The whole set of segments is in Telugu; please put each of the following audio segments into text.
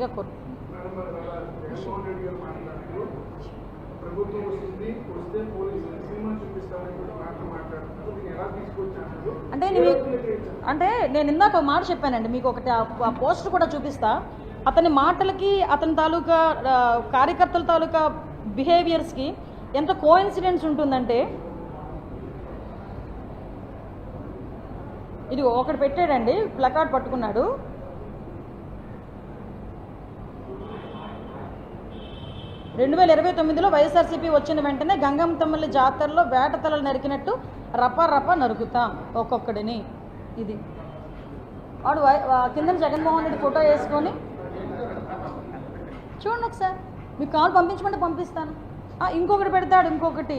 మనస్ఫూర్తిగా కోరు. అంటే నేను ఇందాక ఒక మాట చెప్పానండి మీకు, ఒకటి ఆ పోస్ట్ కూడా చూపిస్తా. అతని మాటలకి అతని తాలూకా కార్యకర్తల తాలూకా బిహేవియర్స్కి ఎంత కోఇన్సిడెన్స్ ఉంటుందంటే, ఇది ఒకటి పెట్టాడండి, ప్లకార్డ్ పట్టుకున్నాడు. రెండు 2029లో వైఎస్ఆర్సీపీ వచ్చిన వెంటనే గంగమ్మ తమ్ముళ్ళ జాతరలో వేట తలలు నరికినట్టు రపా రపా నరుకుతాం ఒక్కొక్కడిని. ఇది వాడు కింద జగన్మోహన్ రెడ్డి ఫోటో వేసుకొని చూడండి ఒకసారి, మీకు కాల్ పంపించమంటే పంపిస్తాను. ఇంకొకటి పెడతాడు, ఇంకొకటి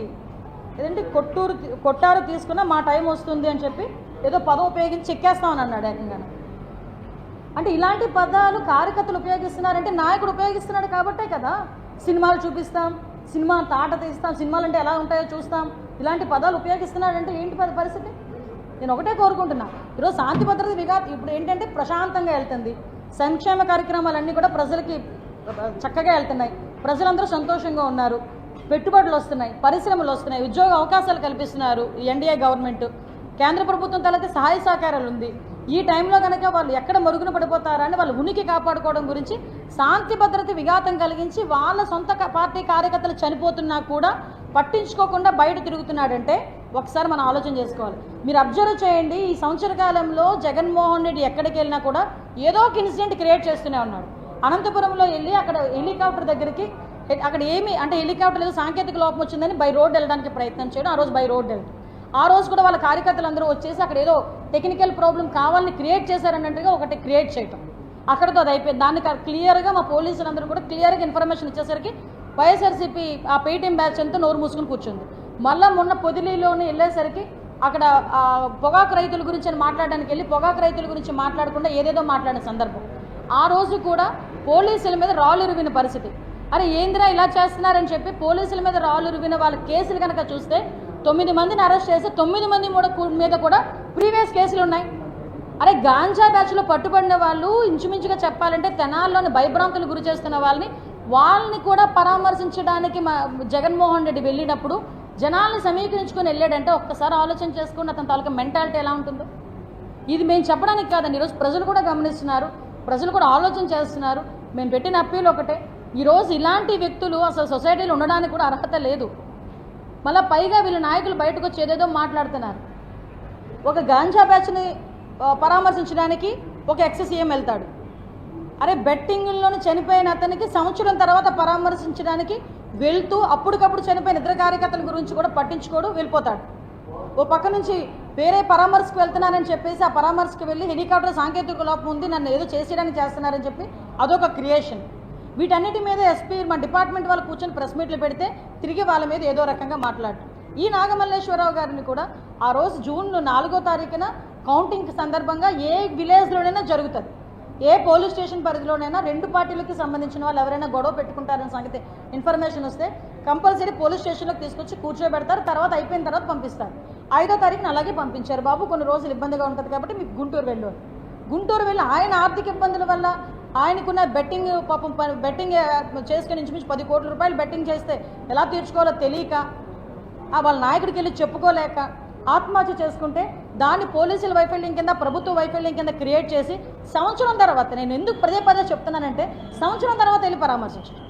ఏదంటే కొట్టారు తీసుకున్నా మా టైం వస్తుంది అని చెప్పి ఏదో పదం ఉపయోగించి చెక్కేస్తామని అన్నాడు ఏకంగా. అంటే ఇలాంటి పదాలు కార్యకర్తలు ఉపయోగిస్తున్నారంటే నాయకుడు ఉపయోగిస్తున్నాడు కాబట్టే కదా. సినిమాలు చూపిస్తాం, సినిమా తాట తీస్తాం, సినిమాలు అంటే ఎలా ఉంటాయో చూస్తాం, ఇలాంటి పదాలు ఉపయోగిస్తున్నాడంటే ఏంటి పరిస్థితి? నేను ఒకటే కోరుకుంటున్నా, ఈరోజు శాంతి భద్రత ఇప్పుడు ఏంటంటే ప్రశాంతంగా వెళ్తుంది, సంక్షేమ కార్యక్రమాలన్నీ కూడా ప్రజలకి చక్కగా వెళ్తున్నాయి, ప్రజలందరూ సంతోషంగా ఉన్నారు, పెట్టుబడులు వస్తున్నాయి, పరిశ్రమలు వస్తున్నాయి, ఉద్యోగ అవకాశాలు కల్పిస్తున్నారు ఎన్డీఏ గవర్నమెంట్, కేంద్ర ప్రభుత్వం తలకి సహాయ సహకారాలు ఉంది. ఈ టైంలో కనుక వాళ్ళు ఎక్కడ మరుగున పడిపోతారా అని వాళ్ళ ఉనికి కాపాడుకోవడం గురించి శాంతి భద్రత విఘాతం కలిగించి వాళ్ళ సొంత పార్టీ కార్యకర్తలు చనిపోతున్నా కూడా పట్టించుకోకుండా బయట తిరుగుతున్నాడంటే ఒకసారి మనం ఆలోచన చేసుకోవాలి. మీరు అబ్జర్వ్ చేయండి, ఈ సంవత్సర కాలంలో జగన్మోహన్ రెడ్డి ఎక్కడికి వెళ్ళినా కూడా ఏదో ఒక ఇన్సిడెంట్ క్రియేట్ చేస్తూనే ఉన్నాడు. అనంతపురంలో వెళ్ళి అక్కడ హెలికాప్టర్ దగ్గరికి, అక్కడ ఏమి అంటే హెలికాప్టర్ ఏదో సాంకేతిక లోపం వచ్చిందని బై రోడ్ వెళ్ళడానికి ప్రయత్నం చేయడం, ఆ రోజు బై రోడ్ వెళ్ళడం. ఆ రోజు కూడా వాళ్ళ కార్యకర్తలు అందరూ వచ్చేసి అక్కడ ఏదో టెక్నికల్ ప్రాబ్లం కావాలని క్రియేట్ చేశారన్నట్టుగా ఒకటి క్రియేట్ చేయటం, అక్కడితో అది అయిపోయింది. దాన్ని క్లియర్గా మా పోలీసులందరూ కూడా క్లియర్గా ఇన్ఫర్మేషన్ ఇచ్చేసరికి వైఎస్ఆర్సీపీ ఆ పేటీఎం బ్యాచ్ అంతా నోరు మూసుకుని కూర్చుంది. మళ్ళీ మొన్న పొదిలీలోని వెళ్ళేసరికి అక్కడ పొగాకు రైతుల గురించి అని మాట్లాడడానికి వెళ్ళి పొగాకు రైతుల గురించి మాట్లాడకుండా ఏదేదో మాట్లాడిన సందర్భం. ఆ రోజు కూడా పోలీసుల మీద రాళ్ళు ఇరువిన పరిస్థితి. అరే ఏందిరా ఇలా చేస్తున్నారని చెప్పి పోలీసుల మీద రాళ్ళు ఇరువిన వాళ్ళ కేసులు కనుక చూస్తే 9 మందిని అరెస్ట్ చేసి 9 మంది మీద కూడా ప్రీవియస్ కేసులు ఉన్నాయి. అరే గాంజా బ్యాచ్లో పట్టుబడిన వాళ్ళు ఇంచుమించుగా చెప్పాలంటే తెనాల్లోని భయభ్రాంతులు గురి చేస్తున్న వాళ్ళని కూడా పరామర్శించడానికి జగన్మోహన్ రెడ్డి వెళ్ళినప్పుడు జనాల్ని సమీకరించుకొని వెళ్ళాడంటే ఒక్కసారి ఆలోచన చేసుకుని అతని తాలూకా మెంటాలిటీ ఎలా ఉంటుందో. ఇది మేము చెప్పడానికి కాదండి, ఈరోజు ప్రజలు కూడా గమనిస్తున్నారు, ప్రజలు కూడా ఆలోచన చేస్తున్నారు. మేము పెట్టిన అప్పీల్ ఒకటే, ఈరోజు ఇలాంటి వ్యక్తులు అసలు సొసైటీలో ఉండడానికి కూడా అర్హత లేదు. మళ్ళీ పైగా వీళ్ళ నాయకులు బయటకు వచ్చి ఏదేదో మాట్లాడుతున్నారు. ఒక గాంజా బ్యాచ్ని పరామర్శించడానికి ఒక ఎక్స్-సీఎం వెళ్తాడు. అరే బెట్టింగ్లోని చనిపోయిన అతనికి సంవత్సరం తర్వాత పరామర్శించడానికి వెళ్తూ అప్పటికప్పుడు చనిపోయిన ఇద్దరు కార్యకర్తల గురించి కూడా పట్టించుకోడు, వెళ్ళిపోతాడు. ఓ పక్క నుంచి వేరే పరామర్శకు వెళ్తున్నానని చెప్పేసి ఆ పరామర్శకు వెళ్ళి హెలికాప్టర్ సాంకేతిక లోపం ఉంది నన్ను ఏదో చేసేయడానికి చేస్తున్నారని చెప్పి అదొక క్రియేషన్. వీటన్నిటి మీద ఎస్పీ మా డిపార్ట్మెంట్ వాళ్ళు కూర్చొని ప్రెస్ మీట్లు పెడితే తిరిగి వాళ్ళ మీద ఏదో రకంగా మాట్లాడటం. ఈ నాగమల్లేశ్వరరావు గారిని కూడా ఆ రోజు జూన్ 4వ తారీఖున కౌంటింగ్ సందర్భంగా ఏ విలేజ్లోనైనా జరుగుతుంది, ఏ పోలీస్ స్టేషన్ పరిధిలోనైనా 2 పార్టీలకి సంబంధించిన వాళ్ళు ఎవరైనా గొడవ పెట్టుకుంటారని సంగతి ఇన్ఫర్మేషన్ వస్తే కంపల్సరీ పోలీస్ స్టేషన్లోకి తీసుకొచ్చి కూర్చోబెడతారు, తర్వాత అయిపోయిన తర్వాత పంపిస్తారు. 5వ తారీఖున అలాగే పంపించారు. బాబు కొన్ని రోజులు ఇబ్బందిగా ఉంటుంది కాబట్టి మీకు గుంటూరు వెళ్ళి ఆయన ఆర్థిక ఇబ్బందుల వల్ల ఆయనకున్న బెట్టింగ్ పాపం బెట్టింగ్ చేసుకుని ఇంచుమించు 10 కోట్ల రూపాయలు బెట్టింగ్ చేస్తే ఎలా తీర్చుకోవాలో తెలియక వాళ్ళ నాయకుడికి వెళ్ళి చెప్పుకోలేక ఆత్మహత్య చేసుకుంటే దాన్ని పోలీసుల వైఫల్యం కింద ప్రభుత్వ వైఫల్యం కింద క్రియేట్ చేసి సంవత్సరం తర్వాత, నేను ఎందుకు పదే చెప్తున్నానంటే సంవత్సరం తర్వాత వెళ్ళి పరామర్శించడం.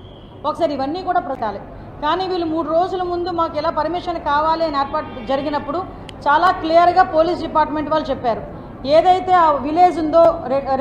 ఒకసారి ఇవన్నీ కూడా ప్రచాలి. కానీ వీళ్ళు 3 రోజుల ముందు మాకు ఎలా పర్మిషన్ కావాలి అని ఏర్పాటు జరిగినప్పుడు చాలా క్లియర్గా పోలీస్ డిపార్ట్మెంట్ వాళ్ళు చెప్పారు. ఏదైతే ఆ విలేజ్ ఉందో,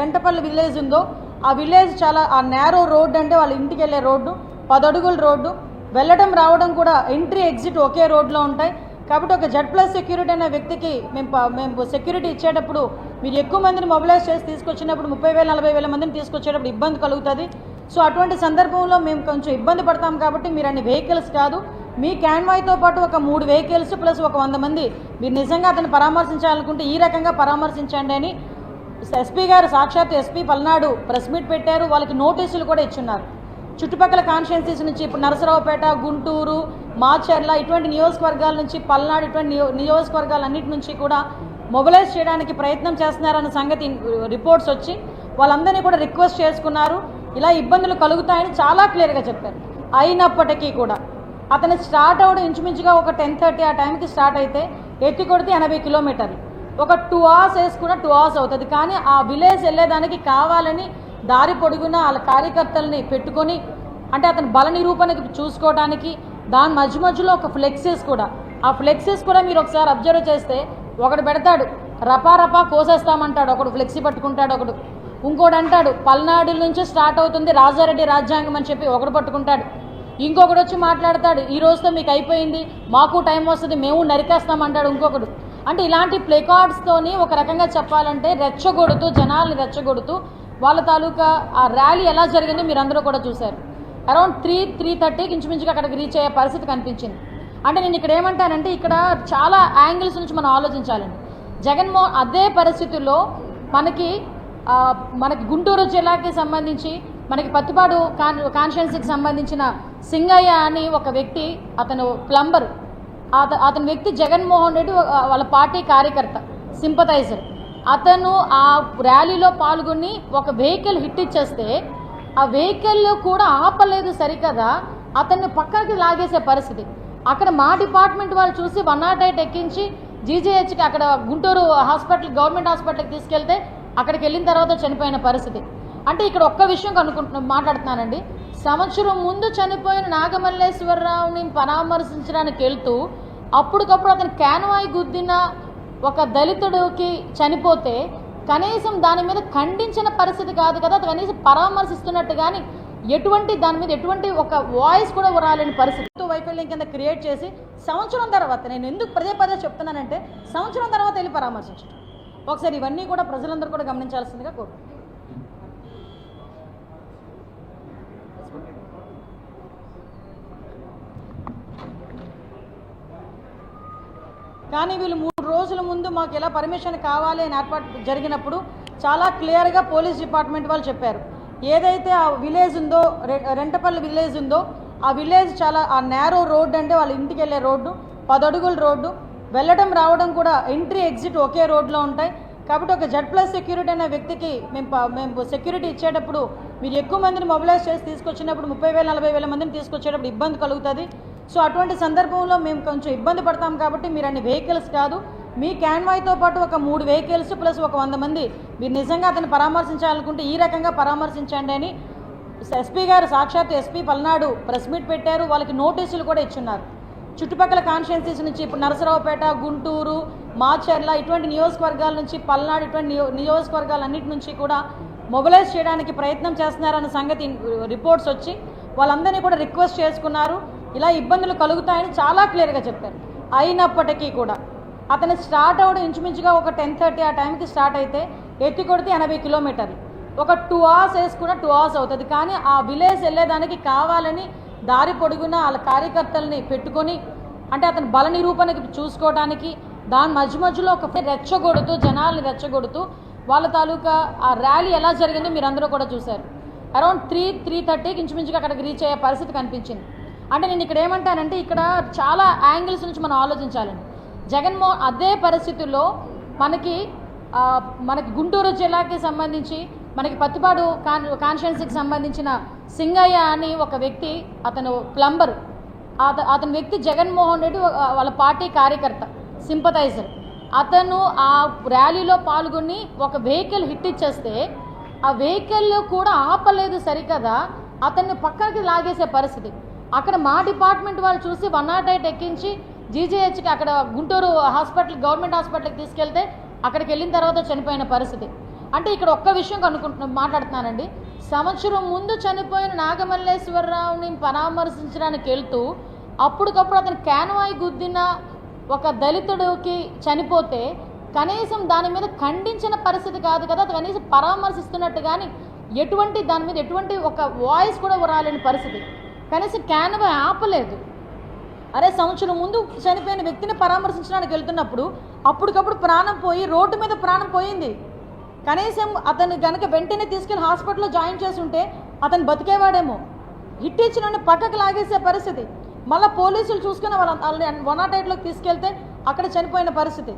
రెంటపల్లి విలేజ్ ఉందో, ఆ విలేజ్ చాలా ఆ నేరో రోడ్డు, అంటే వాళ్ళ ఇంటికి వెళ్ళే రోడ్డు 10 అడుగుల రోడ్డు, వెళ్ళడం రావడం కూడా ఎంట్రీ ఎగ్జిట్ ఒకే రోడ్లో ఉంటాయి. కాబట్టి ఒక Z+ సెక్యూరిటీ అనే వ్యక్తికి మేము సెక్యూరిటీ ఇచ్చేటప్పుడు మీరు ఎక్కువ మందిని మొబిలైజ్ చేసి తీసుకొచ్చినప్పుడు 30,000 40,000 మందిని తీసుకొచ్చేటప్పుడు ఇబ్బంది కలుగుతుంది. సో అటువంటి సందర్భంలో మేము కొంచెం ఇబ్బంది పడతాం కాబట్టి మీరు అన్ని వెహికల్స్ కాదు, మీ క్యాన్వాయ్తో పాటు ఒక 3 వెహికల్స్ ప్లస్ ఒక 100 మంది మీరు నిజంగా అతన్ని పరామర్శించాలనుకుంటే ఈ రకంగా పరామర్శించండి అని ఎస్పీ గారు, సాక్షాత్ ఎస్పీ పల్నాడు ప్రెస్ మీట్ పెట్టారు. వాళ్ళకి నోటీసులు కూడా ఇచ్చున్నారు. చుట్టుపక్కల కాన్స్టిట్యున్సీస్ నుంచి ఇప్పుడు నరసరావుపేట, గుంటూరు, మాచర్ల ఇటువంటి నియోజకవర్గాల నుంచి, పల్నాడు ఇటువంటి నియోజకవర్గాలన్నిటి నుంచి కూడా మొబిలైజ్ చేయడానికి ప్రయత్నం చేస్తున్నారన్న సంగతి రిపోర్ట్స్ వచ్చి వాళ్ళందరినీ కూడా రిక్వెస్ట్ చేసుకున్నారు. ఇలా ఇబ్బందులు కలుగుతాయని చాలా క్లియర్గా చెప్పారు. అయినప్పటికీ కూడా అతను స్టార్ట్ అవ్వడం ఇంచుమించుగా ఒక 10:30 ఆ టైంకి స్టార్ట్ అయితే ఎత్తి కొడితే 80 కిలోమీటర్లు, ఒక 2 hours వేసుకున్న 2 hours అవుతుంది. కానీ ఆ విలేజ్ వెళ్ళేదానికి కావాలని దారి పొడుగున వాళ్ళ కార్యకర్తల్ని పెట్టుకొని, అంటే అతను బల నిరూపణకి చూసుకోవడానికి దాని మధ్యలో ఒక ఫ్లెక్సీస్ కూడా, ఆ ఫ్లెక్సీస్ కూడా మీరు ఒకసారి అబ్జర్వ్ చేస్తే ఒకడు పెడతాడు రపా కోసేస్తామంటాడు, ఒకడు ఫ్లెక్సీ పట్టుకుంటాడు, ఒకడు ఇంకోటి అంటాడు పల్నాడు నుంచి స్టార్ట్ అవుతుంది రాజారెడ్డి రాజ్యాంగం అని చెప్పి ఒకడు పట్టుకుంటాడు, ఇంకొకడు వచ్చి మాట్లాడతాడు ఈ రోజుతో మీకు అయిపోయింది, మాకు టైం వస్తుంది, మేము నరికేస్తామంటాడు ఇంకొకడు. అంటే ఇలాంటి ప్లేకార్డ్స్తోని ఒక రకంగా చెప్పాలంటే రెచ్చగొడుతూ, జనాల్ని రెచ్చగొడుతూ వాళ్ళ తాలూకా ఆ ర్యాలీ ఎలా జరిగిందో మీరు అందరూ కూడా చూశారు. అరౌండ్ 3:30కి ఇంచుమించుగా అక్కడికి రీచ్ అయ్యే పరిస్థితి కనిపించింది. అంటే నేను ఇక్కడ ఏమంటానంటే ఇక్కడ చాలా యాంగిల్స్ నుంచి మనం ఆలోచించాలండి. జగన్మోహన్ అదే పరిస్థితుల్లో మనకి గుంటూరు జిల్లాకి సంబంధించి మనకి పత్తిపాడు కాన్స్టిట్యున్సీకి సంబంధించిన సింగయ్య అని ఒక వ్యక్తి, అతను ప్లంబర్, అతని వ్యక్తి జగన్మోహన్ రెడ్డి వాళ్ళ పార్టీ కార్యకర్త, సింపథైజర్. అతను ఆ ర్యాలీలో పాల్గొని ఒక వెహికల్ హిట్ ఇచ్చేస్తే ఆ వెహికల్ కూడా ఆపలేదు సరికదా, అతన్ని పక్కకి లాగేసే పరిస్థితి. అక్కడ మా డిపార్ట్మెంట్ వాళ్ళు చూసి 108 ఎక్కించి జీజీహెచ్కి అక్కడ గుంటూరు హాస్పిటల్, గవర్నమెంట్ హాస్పిటల్కి తీసుకెళ్తే అక్కడికి వెళ్ళిన తర్వాత చనిపోయిన పరిస్థితి. అంటే ఇక్కడ ఒక్క విషయం మాట్లాడుతున్నానండి. సంవత్సరం ముందు చనిపోయిన నాగమల్లేశ్వరరావుని పరామర్శించడానికి వెళ్తూ అప్పటికప్పుడు అతను క్యాన్వాయ్ గుద్దిన ఒక దళితుడికి చనిపోతే కనీసం దాని మీద ఖండించిన పరిస్థితి కాదు కదా, కనీసం పరామర్శిస్తున్నట్టు కానీ ఎటువంటి దాని మీద ఎటువంటి ఒక వాయిస్ కూడా రాలేని పరిస్థితి వైఫల్యం కింద క్రియేట్ చేసి సంవత్సరం తర్వాత, నేను ఎందుకు పదే చెప్తున్నానంటే సంవత్సరం తర్వాత వెళ్ళి పరామర్శించడం. ఒకసారి ఇవన్నీ కూడా ప్రజలందరూ కూడా గమనించాల్సిందిగా కోరుకుంటున్నాను. కానీ వీళ్ళు 3 రోజుల ముందు మాకు ఎలా పర్మిషన్ కావాలి అని ఏర్పాటు జరిగినప్పుడు చాలా క్లియర్గా పోలీస్ డిపార్ట్మెంట్ వాళ్ళు చెప్పారు. ఏదైతే ఆ విలేజ్ ఉందో, రెంటపల్లి విలేజ్ ఉందో, ఆ విలేజ్ చాలా ఆ నేరో రోడ్డు, అంటే వాళ్ళ ఇంటికి వెళ్ళే రోడ్డు 10 అడుగుల రోడ్డు, వెళ్ళడం రావడం కూడా ఎంట్రీ ఎగ్జిట్ ఒకే రోడ్లో ఉంటాయి. కాబట్టి ఒక Z+ సెక్యూరిటీ అనే వ్యక్తికి మేము సెక్యూరిటీ ఇచ్చేటప్పుడు మీరు ఎక్కువ మందిని మొబిలైజ్ చేసి తీసుకొచ్చినప్పుడు 30,000 40,000 మందిని తీసుకొచ్చేటప్పుడు ఇబ్బంది కలుగుతుంది. సో అటువంటి సందర్భంలో మేము కొంచెం ఇబ్బంది పడతాం. కాబట్టి మీరు అన్ని వెహికల్స్ కాదు, మీ క్యాన్వాయ్తో పాటు ఒక 3 వెహికల్స్ ప్లస్ ఒక 100 మంది మీరు నిజంగా అతన్ని పరామర్శించాలనుకుంటే ఈ రకంగా పరామర్శించండి అని ఎస్పీ గారు, సాక్షాత్ ఎస్పీ పల్నాడు ప్రెస్ మీట్ పెట్టారు. వాళ్ళకి నోటీసులు కూడా ఇచ్చున్నారు. చుట్టుపక్కల కాన్స్టిట్యున్సీస్ నుంచి ఇప్పుడు నరసరావుపేట, గుంటూరు, మాచర్ల ఇటువంటి నియోజకవర్గాల నుంచి, పల్నాడు ఇటువంటి నియోజకవర్గాలన్నిటి నుంచి కూడా మొబిలైజ్ చేయడానికి ప్రయత్నం చేస్తున్నారన్న సంగతి రిపోర్ట్స్ వచ్చి వాళ్ళందరినీ కూడా రిక్వెస్ట్ చేసుకున్నారు. ఇలా ఇబ్బందులు కలుగుతాయని చాలా క్లియర్గా చెప్పారు. అయినప్పటికీ కూడా అతను స్టార్ట్ అవ్వడం ఇంచుమించుగా ఒక 10:30 ఆ టైంకి స్టార్ట్ అయితే ఎత్తి కొడితే 80 కిలోమీటర్లు, ఒక 2 hours వేసుకున్న 2 hours అవుతుంది. కానీ ఆ విలేజ్ వెళ్ళేదానికి కావాలని దారి పొడుగున వాళ్ళ కార్యకర్తల్ని పెట్టుకొని, అంటే అతను బల నిరూపణకి చూసుకోవడానికి దాని మధ్యలో ఒక రెచ్చగొడుతూ, జనాల్ని రెచ్చగొడుతూ వాళ్ళ తాలూకా ఆ ర్యాలీ ఎలా జరిగిందో మీరు అందరూ కూడా చూశారు. అరౌండ్ 3:30కి ఇంచుమించుగా అక్కడికి రీచ్ అయ్యే పరిస్థితి కనిపించింది. అంటే నేను ఇక్కడ ఏమంటానంటే ఇక్కడ చాలా యాంగిల్స్ నుంచి మనం ఆలోచించాలండి. జగన్మోహన్ అదే పరిస్థితుల్లో మనకి గుంటూరు జిల్లాకి సంబంధించి మనకి పత్తిపాడు కాన్స్టిట్యున్సీకి సంబంధించిన సింగయ్య అని ఒక వ్యక్తి, అతను ప్లంబర్, అతని వ్యక్తి జగన్మోహన్ రెడ్డి వాళ్ళ పార్టీ కార్యకర్త, సింపథైజర్. అతను ఆ ర్యాలీలో పాల్గొని ఒక వెహికల్ హిట్ ఇచ్చేస్తే ఆ వెహికల్ కూడా ఆపలేదు సరికదా, అతన్ని పక్కకి లాగేసే పరిస్థితి. అక్కడ మా డిపార్ట్మెంట్ వాళ్ళు చూసి 108 ఎక్కించి జీజీహెచ్కి అక్కడ గుంటూరు హాస్పిటల్, గవర్నమెంట్ హాస్పిటల్కి తీసుకెళ్తే అక్కడికి వెళ్ళిన తర్వాత చనిపోయిన పరిస్థితి. అంటే ఇక్కడ ఒక్క విషయం మాట్లాడుతున్నానండి. సంవత్సరం ముందు చనిపోయిన నాగమల్లేశ్వరరావుని పరామర్శించడానికి వెళ్తూ అప్పటికప్పుడు అతను క్యాన్వాయ్ గుద్దిన ఒక దళితుడికి చనిపోతే కనీసం దాని మీద ఖండించిన పరిస్థితి కాదు కదా, కనీసం పరామర్శిస్తున్నట్టు కానీ ఎటువంటి దాని మీద ఎటువంటి ఒక వాయిస్ కూడా రాలేని పరిస్థితి. కనీసం క్యాన్వాయ్ ఆపలేదు. అరే సంవత్సరం ముందు చనిపోయిన వ్యక్తిని పరామర్శించడానికి వెళ్తున్నప్పుడు అప్పటికప్పుడు ప్రాణం పోయి, రోడ్డు మీద ప్రాణం పోయింది. కనీసం అతను కనుక వెంటనే తీసుకెళ్లి హాస్పిటల్లో జాయిన్ చేసి ఉంటే అతను బతికేవాడేమో. హిట్ ఇచ్చిన పక్కకు లాగేసే పరిస్థితి. మళ్ళీ పోలీసులు చూసుకుని వాళ్ళ 108లోకి తీసుకెళ్తే అక్కడ చనిపోయిన పరిస్థితి.